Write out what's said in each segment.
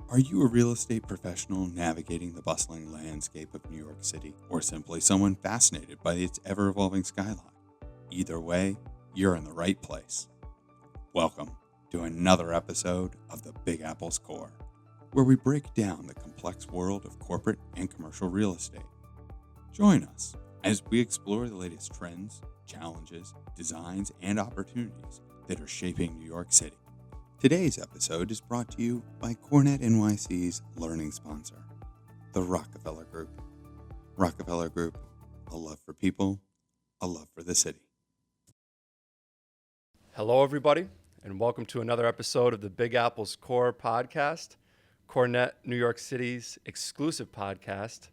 Are you a real estate professional navigating the bustling landscape of New York City, or simply someone fascinated by its ever-evolving skyline? Either way, you're in the right place. Welcome to another episode of the Big Apple's CoRe, where we break down the complex world of corporate and commercial real estate. Join us as we explore the latest trends, challenges, designs, and opportunities that are shaping New York City. Today's episode is brought to you by CoreNet NYC's learning sponsor, the Rockefeller Group. Rockefeller Group, a love for people, a love for the city. Hello, everybody, and welcome to another episode of the Big Apple's CoRe podcast, CoreNet New York City's exclusive podcast.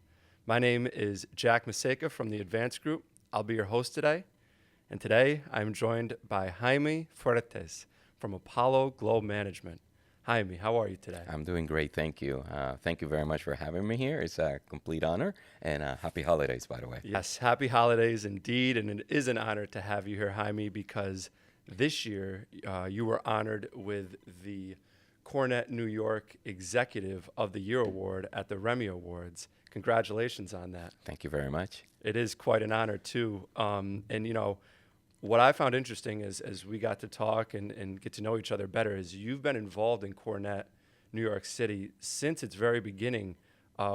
My name is Jack Macejka from the Advanced Group. I'll be your host today, and today I'm joined by Jaime Fuertes from Apollo Globe Management. Jaime, how are you today? I'm doing great, thank you. Thank you very much for having me here. It's a complete honor, and happy holidays, by the way. Yes, happy holidays indeed, and it is an honor to have you here, Jaime, because this year you were honored with the CoreNet New York Executive of the Year Award at the REmmy Awards. Congratulations on that. Thank you very much. It is quite an honor, too. And, you know, what I found interesting is as we got to talk and get to know each other better is you've been involved in CoreNet New York City since its very beginning,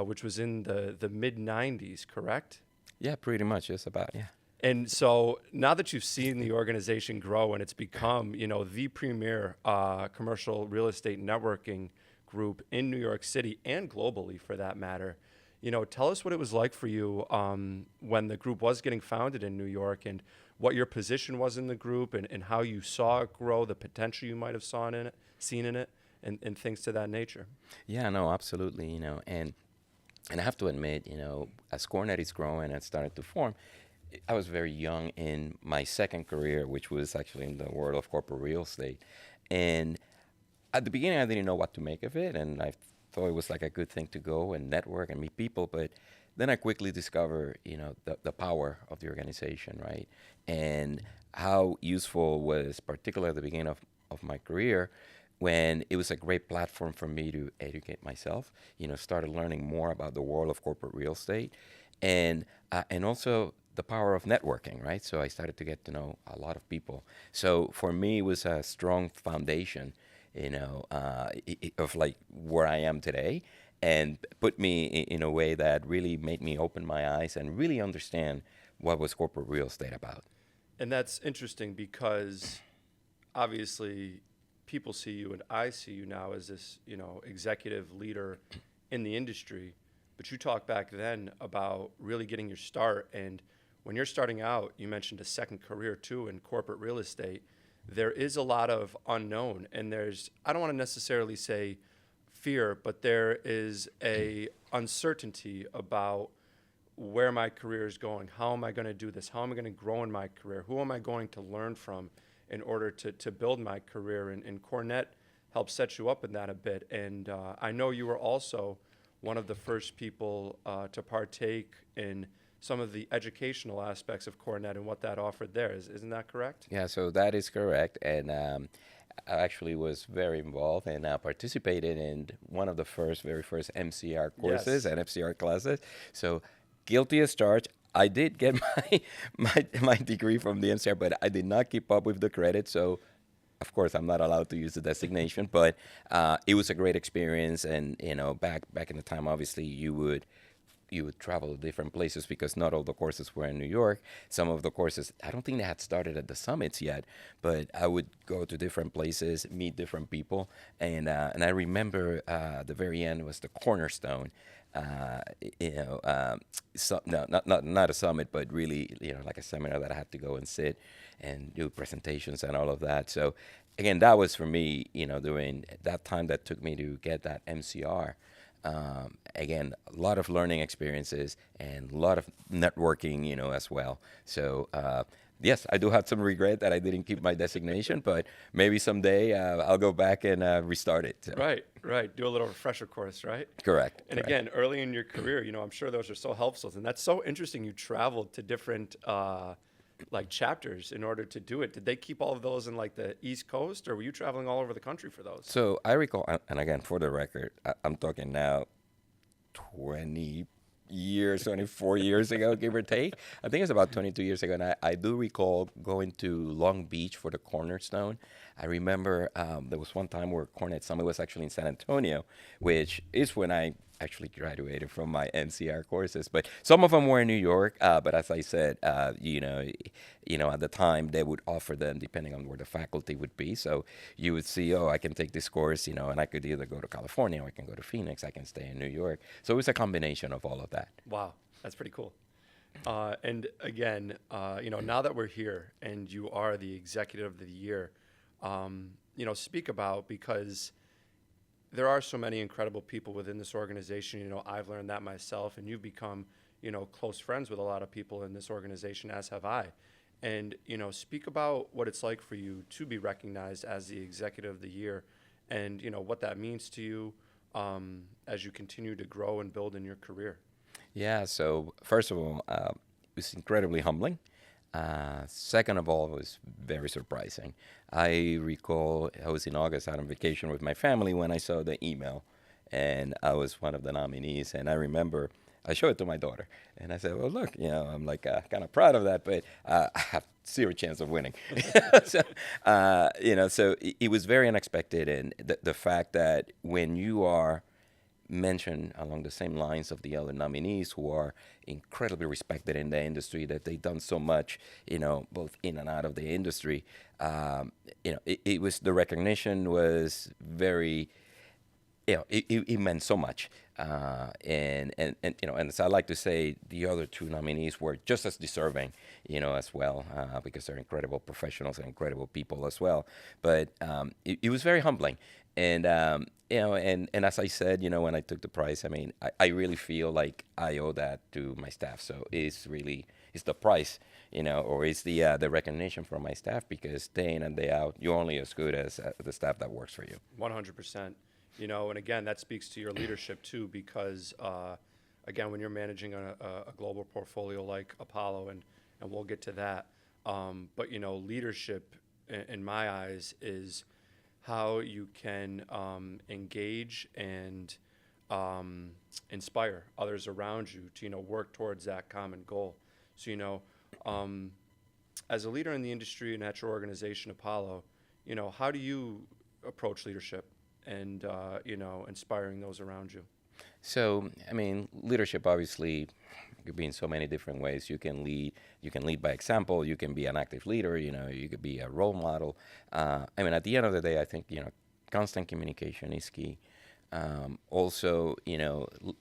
which was in the mid-'90s, correct? Yeah, pretty much. Just about, yeah. And so now that you've seen the organization grow and it's become, you know, the premier commercial real estate networking group in New York City and globally for that matter, you know, tell us what it was like for you when the group was getting founded in New York and what your position was in the group and how you saw it grow, the potential you might have seen in it, and things to that nature. Yeah, no, absolutely, you know, and I have to admit, you know, as CoreNet is growing and started to form, I was very young in my second career, which was actually in the world of corporate real estate. And at the beginning, I didn't know what to make of it, and I thought it was like a good thing to go and network and meet people, but then I quickly discovered, you know, the power of the organization, right? And how useful was, particularly at the beginning of my career, when it was a great platform for me to educate myself, you know, started learning more about the world of corporate real estate and also the power of networking, right? So I started to get to know a lot of people. So for me, it was a strong foundation, you know, of like where I am today, and put me in a way that really made me open my eyes and really understand what was corporate real estate about. And that's interesting because obviously people see you and I see you now as this, you know, executive leader in the industry, but you talked back then about really getting your start. And when you're starting out, you mentioned a second career too in corporate real estate. There is a lot of unknown, and there's, I don't want to necessarily say fear, but there is a uncertainty about where my career is going. How am I going to do this? How am I going to grow in my career? Who am I going to learn from in order to build my career? And CoreNet helps set you up in that a bit. And I know you were also one of the first people to partake in some of the educational aspects of CoreNet and what that offered there. Isn't that correct? Yeah, so that is correct. And I actually was very involved and participated in one of the very first MCR courses and FCR classes. So guilty as charged. I did get my degree from the MCR, but I did not keep up with the credit. So, of course, I'm not allowed to use the designation. But it was a great experience. And, you know, back in the time, obviously, you would travel to different places because not all the courses were in New York. Some of the courses, I don't think they had started at the summits yet, but I would go to different places, meet different people. And I remember the very end was the cornerstone. Not a summit, but really, you know, like a seminar that I had to go and sit and do presentations and all of that. So again, that was for me, you know, during that time that took me to get that MCR. Again, a lot of learning experiences and a lot of networking, you know, as well. So yes, I do have some regret that I didn't keep my designation, but maybe someday I'll go back and restart it. So. Right. Do a little refresher course, right? Correct. And again, early in your career, you know, I'm sure those are so helpful. And that's so interesting. You traveled to different like chapters in order to do it. Did they keep all of those in like the East Coast, or were you traveling all over the country for those? So I recall, and again, for the record, I'm talking now 20 years, 24 years ago, give or take. I think it's about 22 years ago. And I do recall going to Long Beach for the Cornerstone. I remember there was one time where CoreNet Summit was actually in San Antonio, which is when I actually graduated from my MCR courses. But some of them were in New York. But as I said, at the time they would offer them depending on where the faculty would be. So you would see, oh, I can take this course, and I could either go to California or I can go to Phoenix. I can stay in New York. So it was a combination of all of that. Wow, that's pretty cool. And again, now that we're here and you are the executive of the year, speak about, because there are so many incredible people within this organization. I've learned that myself, and you've become, close friends with a lot of people in this organization, as have I. And, speak about what it's like for you to be recognized as the executive of the year and, what that means to you as you continue to grow and build in your career. Yeah, so first of all, it was incredibly humbling. Second of all, it was very surprising. I recall I was in August out on vacation with my family when I saw the email, and I was one of the nominees. And I remember I showed it to my daughter, and I said, well, look, I'm like kind of proud of that, but I have zero chance of winning. So it was very unexpected. And the fact that when you are mentioned along the same lines of the other nominees who are incredibly respected in the industry, that they've done so much, both in and out of the industry. It was, the recognition was very, it meant so much. And as I like to say, the other two nominees were just as deserving, as well, because they're incredible professionals and incredible people as well. But it was very humbling. And, and as I said, when I took the prize, I really feel like I owe that to my staff. So it's the prize, or it's the recognition from my staff, because day in and day out, you're only as good as the staff that works for you. 100%. And again, that speaks to your leadership too, because again, when you're managing a global portfolio like Apollo, and we'll get to that, but leadership in my eyes is how you can engage and inspire others around you to work towards that common goal. So as a leader in the industry and at your organization Apollo, how do you approach leadership and inspiring those around you? So, leadership obviously could be in so many different ways. You can lead by example. You can be an active leader. You could be a role model. At the end of the day, I think, constant communication is key. Also,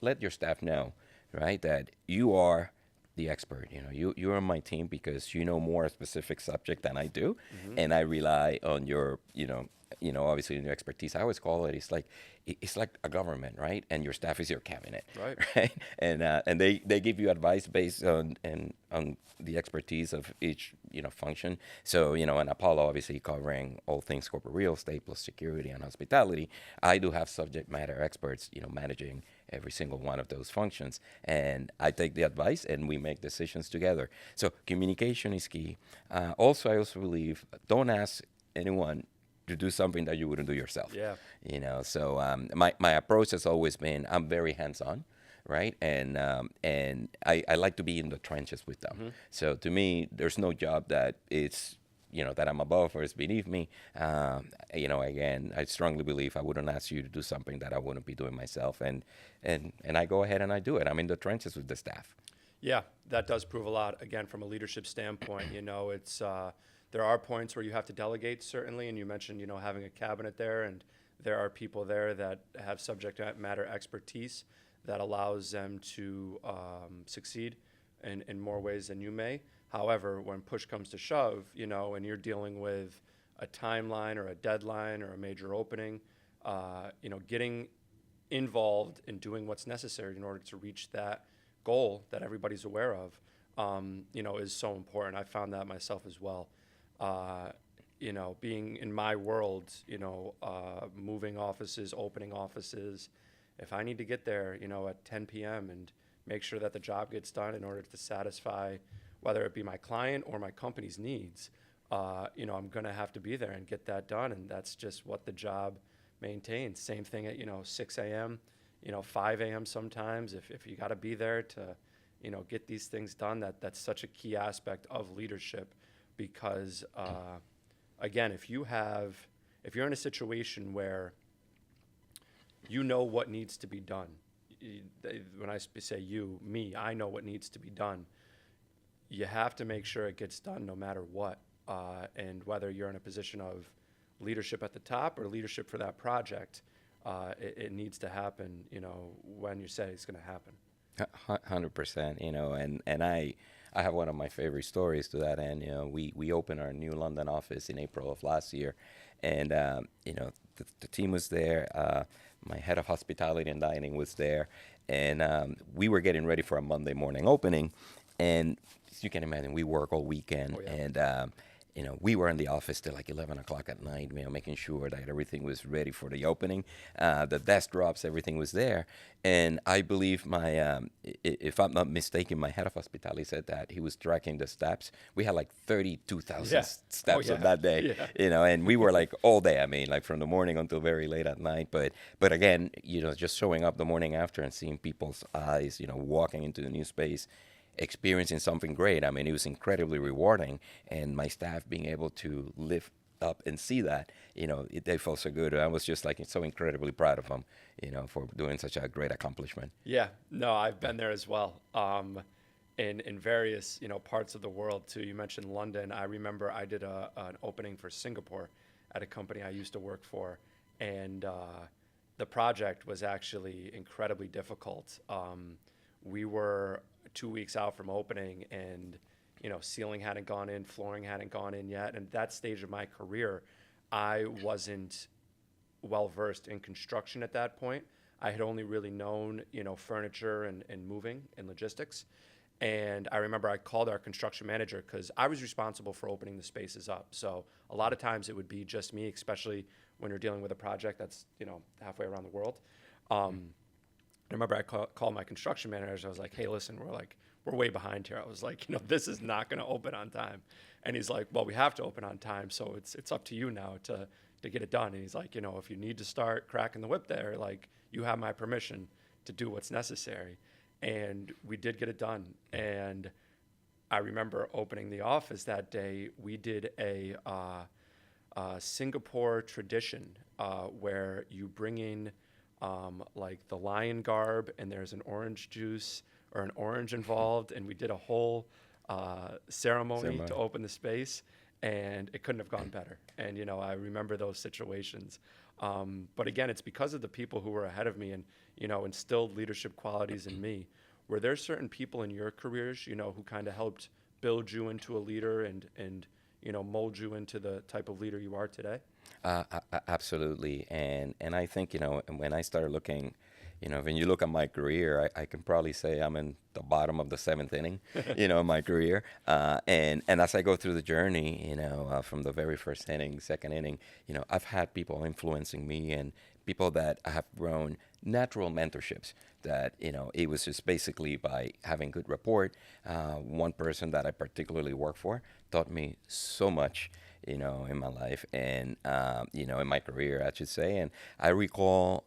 let your staff know, right, that you are the expert. You are on my team because you know more specific subject than I do, and I rely on your, obviously in your expertise. I always call it, it's like a government, right? And your staff is your cabinet, right? And they give you advice based on the expertise of each function. So and Apollo obviously covering all things corporate real estate plus security and hospitality. I do have subject matter experts, managing every single one of those functions, and I take the advice and we make decisions together. So communication is key. Also, I also believe, don't ask anyone to do something that you wouldn't do yourself. Yeah. So my approach has always been, I'm very hands-on, right? And I like to be in the trenches with them. So to me, there's no job that it's, that I'm above or is beneath me. Again, I strongly believe I wouldn't ask you to do something that I wouldn't be doing myself. And I go ahead and I do it. I'm in the trenches with the staff. Yeah, that does prove a lot. Again, from a leadership standpoint, it's there are points where you have to delegate, certainly, and you mentioned, having a cabinet there, and there are people there that have subject matter expertise that allows them to succeed in more ways than you may. However, when push comes to shove, and you're dealing with a timeline or a deadline or a major opening, getting involved in doing what's necessary in order to reach that goal that everybody's aware of, is so important. I found that myself as well. Being in my world, moving offices, opening offices, if I need to get there, at 10 p.m. and make sure that the job gets done in order to satisfy whether it be my client or my company's needs, I'm going to have to be there and get that done. And that's just what the job maintains. Same thing at, 6 a.m., 5 a.m. sometimes. If you got to be there to, get these things done, that's such a key aspect of leadership because, again, if you're in a situation where you know what needs to be done, when I say me, I know what needs to be done. You have to make sure it gets done no matter what. And whether you're in a position of leadership at the top or leadership for that project, it needs to happen, when you say it's going to happen. 100%, and I have one of my favorite stories to that end. We opened our new London office in April of last year, and the team was there. My head of hospitality and dining was there, and we were getting ready for a Monday morning opening. And as you can imagine, we work all weekend, Oh, yeah. and we were in the office till like 11 o'clock at night, making sure that everything was ready for the opening. The desk drops, everything was there. And I believe if I'm not mistaken, my head of hospitality said that he was tracking the steps. We had like 32,000 Yeah. steps Oh, on yeah. that day, Yeah. and we were like all day. Like from the morning until very late at night. But again, just showing up the morning after and seeing people's eyes, walking into the new space, experiencing something great. It was incredibly rewarding, and my staff being able to lift up and see that, they felt so good. I was just like so incredibly proud of them, for doing such a great accomplishment. Yeah, no, I've been there as well. In various, parts of the world too. You mentioned London. I remember I did an opening for Singapore at a company I used to work for, and the project was actually incredibly difficult. We were 2 weeks out from opening, and ceiling hadn't gone in, flooring hadn't gone in yet. And at that stage of my career, I wasn't well versed in construction at that point. I had only really known furniture and moving and logistics. And I remember I called our construction manager because I was responsible for opening the spaces up. So a lot of times it would be just me, especially when you're dealing with a project that's halfway around the world. I remember I called my construction manager. I was like, "Hey, listen, we're way behind here." I was like, "This is not going to open on time." And he's like, "Well, we have to open on time, so it's up to you now to get it done." And he's like, "If you need to start cracking the whip there, like, you have my permission to do what's necessary." And we did get it done. And I remember opening the office that day. We did a Singapore tradition where you bring in like the lion garb, and there's an orange juice or an orange involved, and we did a whole ceremony to open the space, and it couldn't have gone better. And I remember those situations. But again, it's because of the people who were ahead of me and instilled leadership qualities in me. Were there certain people in your careers who kind of helped build you into a leader and mold you into the type of leader you are today? Absolutely, and I think when I started looking, when you look at my career, I can probably say I'm in the bottom of the seventh inning, in my career, and as I go through the journey, from the very first inning, second inning, I've had people influencing me and people that have grown natural mentorships. That it was just basically by having good rapport. One person that I particularly work for taught me so much, in my life and, in my career, I should say. And I recall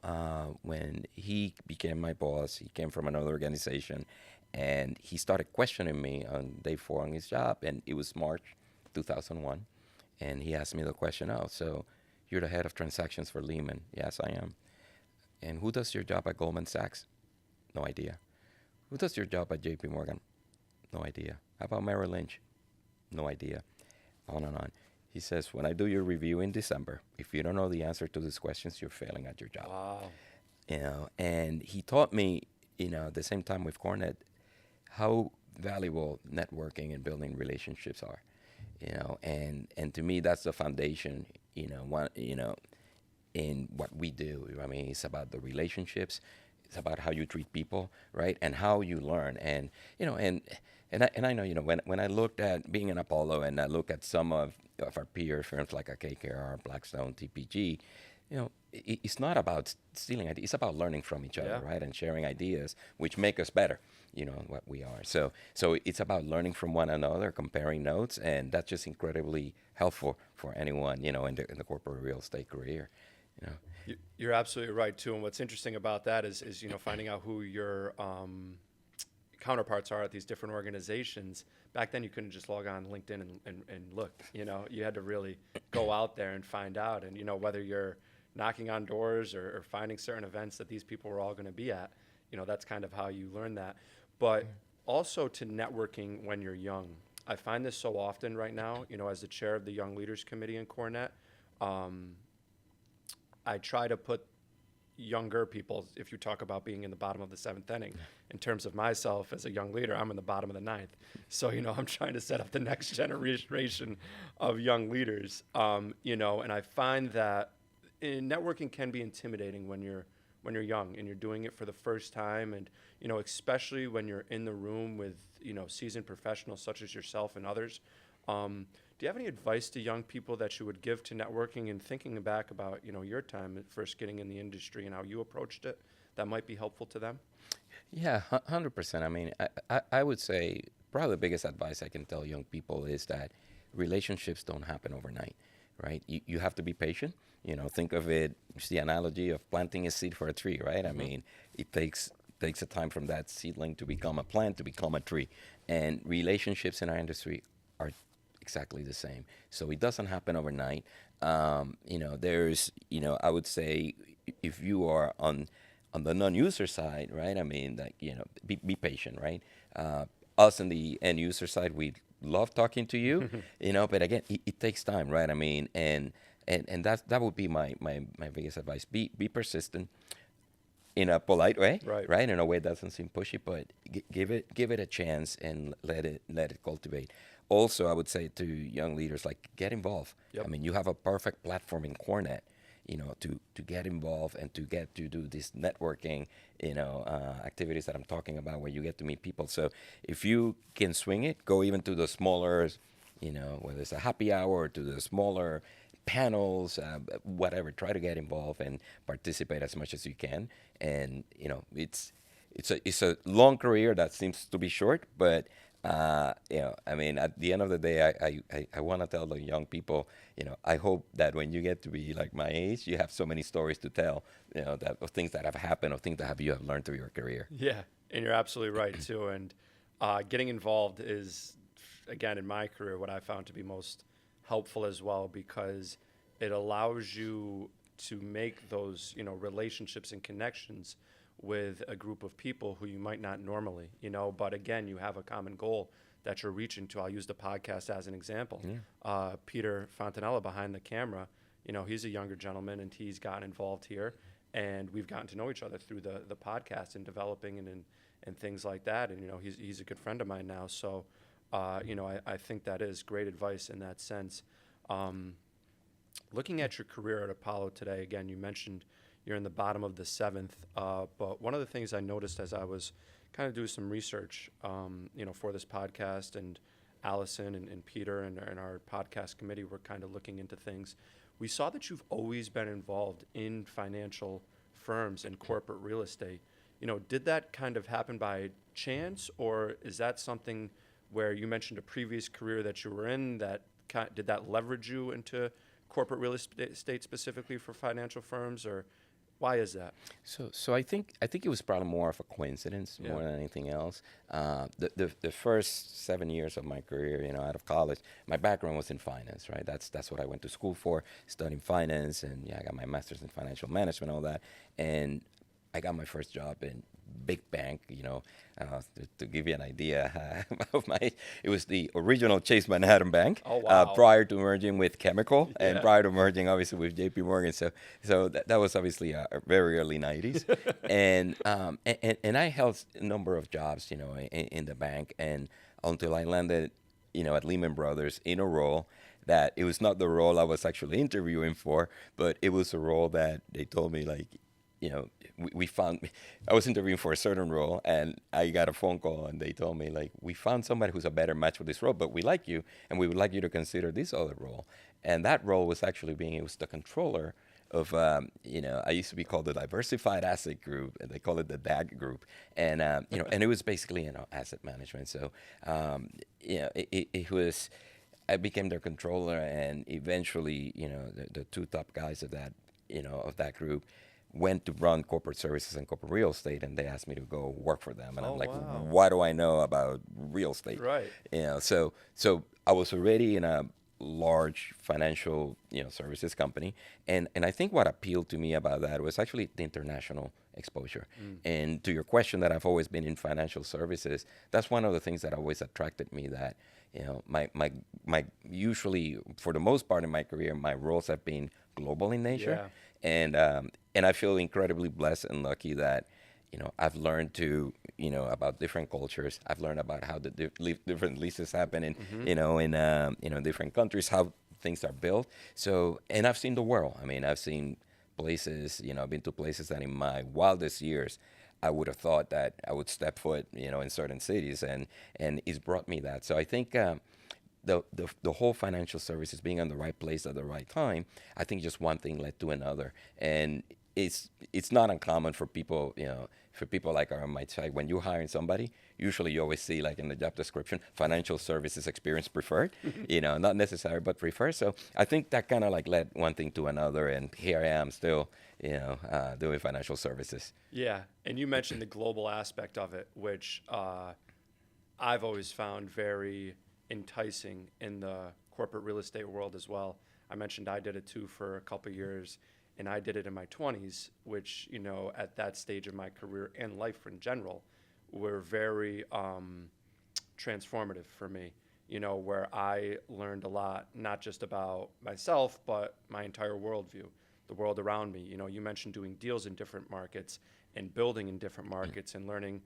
when he became my boss, he came from another organization, and he started questioning me on day 4 on his job. And it was March 2001. And he asked me the question, "Oh, so you're the head of transactions for Lehman?" "Yes, I am." "And who does your job at Goldman Sachs?" "No idea." "Who does your job at JP Morgan?" "No idea." "How about Merrill Lynch?" "No idea." On and on. He says, "When I do your review in December, if you don't know the answer to these questions, you're failing at your job." Wow. And he taught me, at the same time with CoreNet, how valuable networking and building relationships are, and to me, that's the foundation, in what we do. It's about the relationships. It's about how you treat people, right? And how you learn. And, I know, when I looked at being an Apollo and I look at some of our peer firms like a KKR, Blackstone, TPG, it's not about stealing ideas. It's about learning from each other, Yeah. right? And sharing ideas, which make us better, what we are. So it's about learning from one another, comparing notes, and that's just incredibly helpful for anyone, in the corporate real estate career, you know. You're absolutely right too. And what's interesting about that is finding out who your counterparts are at these different organizations. Back then, you couldn't just log on LinkedIn and look. You had to really go out there and find out. And whether you're knocking on doors or finding certain events that these people were all going to be at, that's kind of how you learn that. But also to networking when you're young. I find this so often right now. As the chair of the Young Leaders Committee in CoreNet. I try to put younger people, if you talk about being in the bottom of the seventh inning, in terms of myself as a young leader, I'm in the bottom of the ninth. So, I'm trying to set up the next generation of young leaders, and I find that networking can be intimidating when you're young and you're doing it for the first time. And, especially when you're in the room with, seasoned professionals such as yourself and others. Do you have any advice to young people that you would give to networking and thinking back about, your time at first getting in the industry and how you approached it that might be helpful to them? Yeah, 100%. I mean, I would say probably the biggest advice I can tell young people is that relationships don't happen overnight, right? You have to be patient. Think of it, it's the analogy of planting a seed for a tree, right? I mean, it takes a time from that seedling to become a plant, to become a tree. And relationships in our industry are exactly the same. So it doesn't happen overnight. There's, I would say if you are on the non-user side, right? I mean, be patient, right? Us on the end user side, we love talking to you, but again, it takes time, right? I mean, and that would be my biggest advice. Be persistent in a polite way, right? In a way that doesn't seem pushy, but give it a chance and let it cultivate. Also, I would say to young leaders, get involved. Yep. I mean, you have a perfect platform in CoreNet, to get involved and to get to do this networking, activities that I'm talking about where you get to meet people. So if you can swing it, go even to the smaller, whether it's a happy hour or to the smaller panels, whatever. Try to get involved and participate as much as you can. And it's a long career that seems to be short, but I mean, at the end of the day, I want to tell the young people, I hope that when you get to be like my age, you have so many stories to tell, of things that have happened or things that you have learned through your career. Yeah, and you're absolutely right too. And getting involved is, again, in my career, what I found to be most helpful as well, because it allows you to make those, relationships and connections with a group of people who you might not normally, but again, you have a common goal that you're reaching to. I'll use the podcast as an example. Yeah. Peter Fontanella behind the camera, he's a younger gentleman and he's gotten involved here, and we've gotten to know each other through the podcast and developing and things like that. And, he's a good friend of mine now. So, I think that is great advice in that sense. Looking at your career at Apollo today, again, you mentioned you're in the bottom of the seventh, but one of the things I noticed as I was kind of doing some research, for this podcast, and Allison and Peter and our podcast committee were kind of looking into things. We saw that you've always been involved in financial firms and corporate real estate. Did that kind of happen by chance, or is that something where you mentioned a previous career that you were in that did that leverage you into corporate real estate specifically for financial firms, or why is that? So I think it was probably more of a coincidence more than anything else. The first 7 years of my career, out of college, my background was in finance, right? That's what I went to school for, studying finance, and I got my master's in financial management, all that, and I got my first job in big bank, to give you an idea of it was the original Chase Manhattan Bank. Oh, wow. Prior to merging with Chemical and prior to merging obviously with JP Morgan. So that was obviously very early 90s. and I held a number of jobs, in the bank, and until I landed, at Lehman Brothers in a role that it was not the role I was actually interviewing for, but it was a role that they told me, we found, I was interviewing for a certain role, and I got a phone call, and they told me, we found somebody who's a better match for this role, but we like you, and we would like you to consider this other role. And that role was actually it was the controller I used to be called the Diversified Asset Group, and they call it the DAG Group, and and it was basically asset management. So it was. I became their controller, and eventually, the two top guys of that group went to run corporate services and corporate real estate, and they asked me to go work for them. And Oh, I'm like, wow. what do I know about real estate? Right. So I was already in a large financial, services company, and I think what appealed to me about that was actually the international exposure. And to your question, that I've always been in financial services, that's one of the things that always attracted me. That my usually, for the most part in my career, my roles have been global in nature, and I feel incredibly blessed and lucky that I've learned about different cultures. I've learned about how the different leases happen in different countries, how things are built. So, and I've seen the world. I mean, I've seen places. I've been to places that in my wildest years I would have thought that I would step foot, in certain cities, and it's brought me that. So I think the whole financial services, being in the right place at the right time, I think just one thing led to another, and it's not uncommon for people, for people like our might say, when you're hiring somebody, usually you always see, like in the job description, financial services experience preferred, not necessary, but preferred. So I think that kind of like led one thing to another, and here I am still, doing financial services. Yeah, and you mentioned the global aspect of it, which I've always found very enticing in the corporate real estate world as well. I mentioned I did it too for a couple of years, and I did it in my 20s, which, at that stage of my career and life in general, were very transformative for me, where I learned a lot, not just about myself, but my entire worldview, the world around me. You mentioned doing deals in different markets and building in different markets and learning,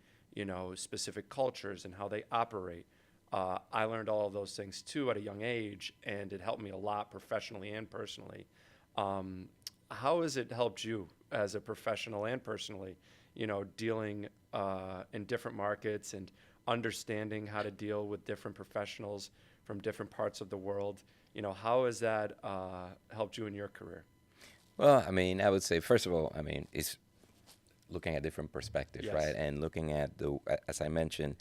specific cultures and how they operate. I learned all of those things too at a young age, and it helped me a lot professionally and personally. How has it helped you as a professional and personally, dealing in different markets and understanding how to deal with different professionals from different parts of the world? How has that helped you in your career? Well, I mean, I would say, first of all, I mean, it's looking at different perspectives, Yes. right? And looking at as I mentioned,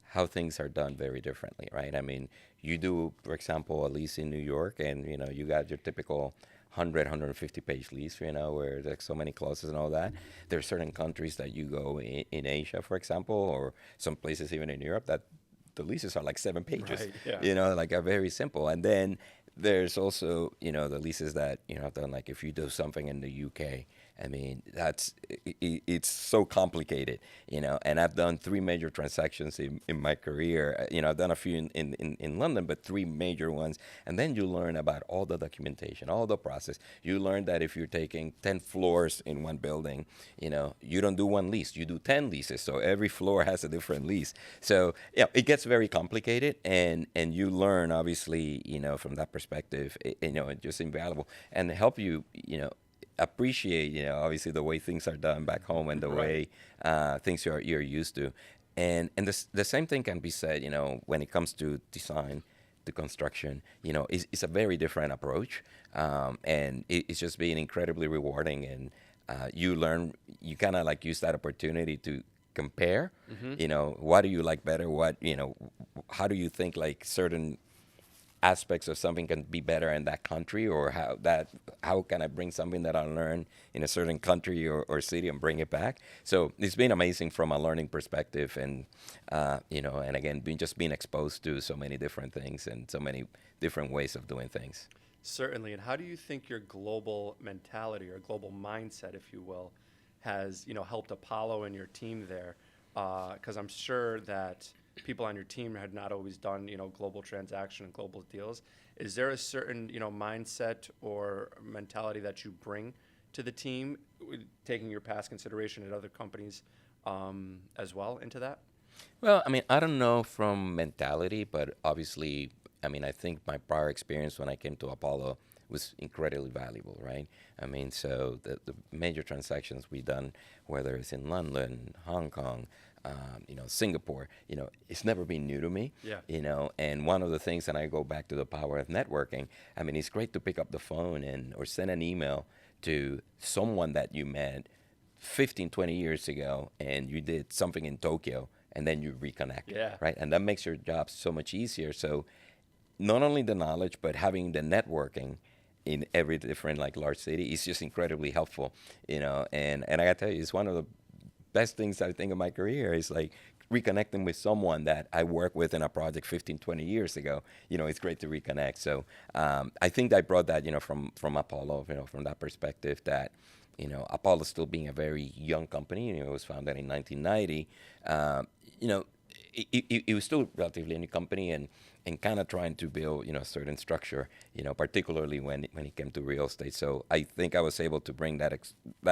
how things are done very differently, right? I mean, you do, for example, a lease in New York, and you got your typical 150 page lease, where there's so many clauses and all that. There are certain countries that you go in Asia, for example, or some places even in Europe, that the leases are like 7 pages, Right, yeah. like are very simple. And then there's also, the leases that, I've done, like if you do something in the UK, I mean, it's so complicated, and I've done 3 major transactions in my career. I've done a few in London, but 3 major ones. And then you learn about all the documentation, all the process. You learn that if you're taking 10 floors in one building, you don't do one lease, you do 10 leases. So every floor has a different lease. So, it gets very complicated, and you learn, obviously, from that perspective, it's just invaluable, and help you, appreciate, obviously the way things are done back home, and the way things you're used to. And the same thing can be said, when it comes to design, to construction, it's a very different approach. And it's just been incredibly rewarding. And you learn, you kind of like use that opportunity to compare, what do you like better? How do you think like certain aspects of something can be better in that country, or how can I bring something that I learned in a certain country or city and bring it back? So it's been amazing from a learning perspective, and and again, being exposed to so many different things and so many different ways of doing things. Certainly. And how do you think your global mentality or global mindset, if you will, has helped Apollo and your team there? Because I'm sure that people on your team had not always done global transaction and global deals. Is there a certain mindset or mentality that you bring to the team, taking your past consideration at other companies as well into that? Well, I mean, I don't know from mentality, but obviously, I mean, I think my prior experience when I came to Apollo was incredibly valuable, right? I mean, so the major transactions we done, whether it's in London, Hong Kong, Singapore, it's never been new to me. Yeah. And one of the things, and I go back to the power of networking, I mean, it's great to pick up the phone or send an email to someone that you met 15, 20 years ago, and you did something in Tokyo, and then you reconnect, Yeah. right? And that makes your job so much easier. So not only the knowledge, but having the networking in every different like large city is just incredibly helpful, and I gotta tell you, it's one of the best things I think of my career is like reconnecting with someone that I worked with in a project 15, 20 years ago. It's great to reconnect. So I think I brought that, from Apollo, from that perspective that, Apollo still being a very young company, it was founded in 1990, it was still relatively a new company and kind of trying to build, a certain structure, particularly when it came to real estate. So I think I was able to bring that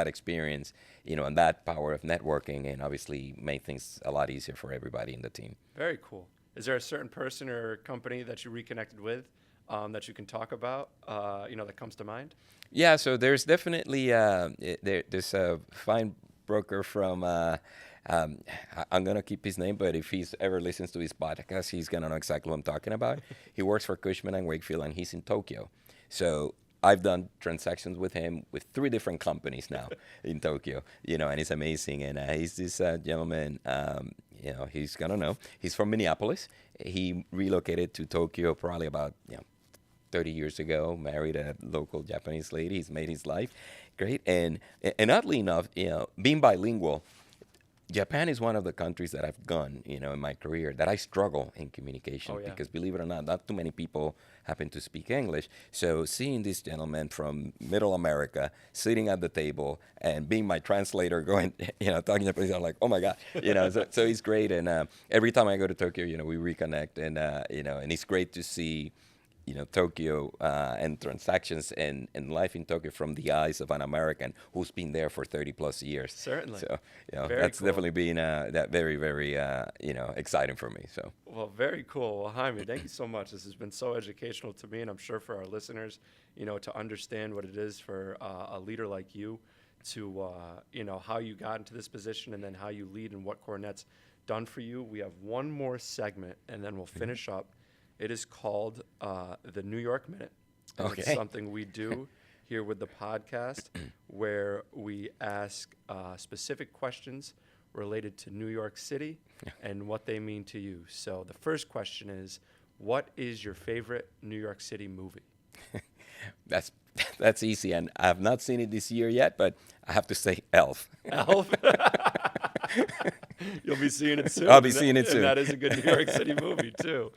experience, and that power of networking, and obviously made things a lot easier for everybody in the team. Very cool. Is there a certain person or company that you reconnected with that you can talk about, that comes to mind? Yeah, so there's definitely there's a fine broker from I'm gonna keep his name, but if he's ever listens to his podcast, he's gonna know exactly what I'm talking about. He works for Cushman and Wakefield, and he's in Tokyo. So I've done transactions with him with 3 different companies now in Tokyo. And it's amazing. And he's this gentleman. He's gonna know. He's from Minneapolis. He relocated to Tokyo probably about 30 years ago. Married a local Japanese lady. He's made his life great. And oddly enough, being bilingual, Japan is one of the countries that I've gone, in my career that I struggle in communication because, believe it or not too many people happen to speak English. So seeing this gentleman from Middle America sitting at the table and being my translator, going, talking Japanese, I'm like, oh my God, so he's great. And every time I go to Tokyo, we reconnect, and and it's great to see Tokyo and transactions and life in Tokyo from the eyes of an American who's been there for 30 plus years. Certainly. So, Very that's cool. definitely been that very, very, exciting for me. So, Well, very cool. Well, Jaime, thank you so much. This has been so educational to me, and I'm sure for our listeners, to understand what it is for a leader like you to, how you got into this position and then how you lead and what CoreNet's done for you. We have one more segment, and then we'll finish up. It is called the New York Minute. And Okay. It's something we do here with the podcast where we ask specific questions related to New York City and what they mean to you. So the first question is, what is your favorite New York City movie? that's easy. And I have not seen it this year yet, but I have to say Elf. Elf? You'll be seeing it soon. I'll be seeing it soon. And that is a good New York City movie, too.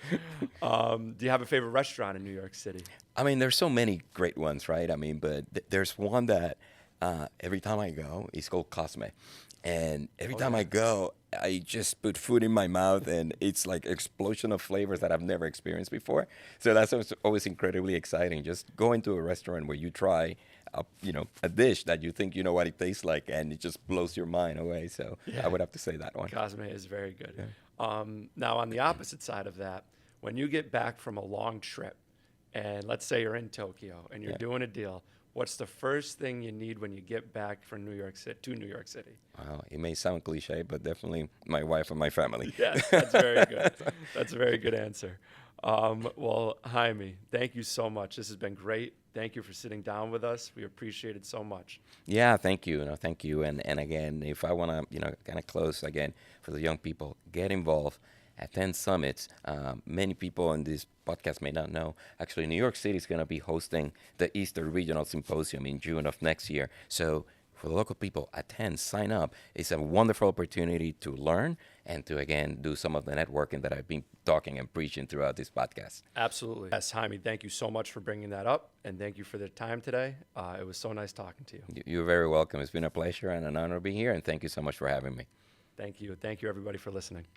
Do you have a favorite restaurant in New York City? I mean, there's so many great ones, right? I mean, but there's one that every time I go, it's called Cosme. And every time I go, I just put food in my mouth, and it's like explosion of flavors that I've never experienced before. So that's always incredibly exciting. Just going to a restaurant where you try a dish that you think you know what it tastes like, and it just blows your mind away. So I would have to say that one. Cosme is very good. Yeah. Now, on the opposite side of that, when you get back from a long trip, and let's say you're in Tokyo and you're doing a deal, what's the first thing you need when you get back from New York City to New York City? Wow, it may sound cliche, but definitely my wife and my family. Yes, that's very good. That's a very good answer. Well, Jaime, thank you so much. This has been great. Thank you for sitting down with us. We appreciate it so much. Yeah, thank you. Thank you. And again, if I want to, kind of close again for the young people, get involved. Attend summits. Many people on this podcast may not know. Actually, New York City is going to be hosting the Eastern Regional Symposium in June of next year. So for the local people, attend, sign up. It's a wonderful opportunity to learn and to, again, do some of the networking that I've been talking and preaching throughout this podcast. Absolutely. Yes, Jaime, thank you so much for bringing that up, and thank you for the time today. It was so nice talking to you. You're very welcome. It's been a pleasure and an honor to be here, and thank you so much for having me. Thank you. Thank you, everybody, for listening.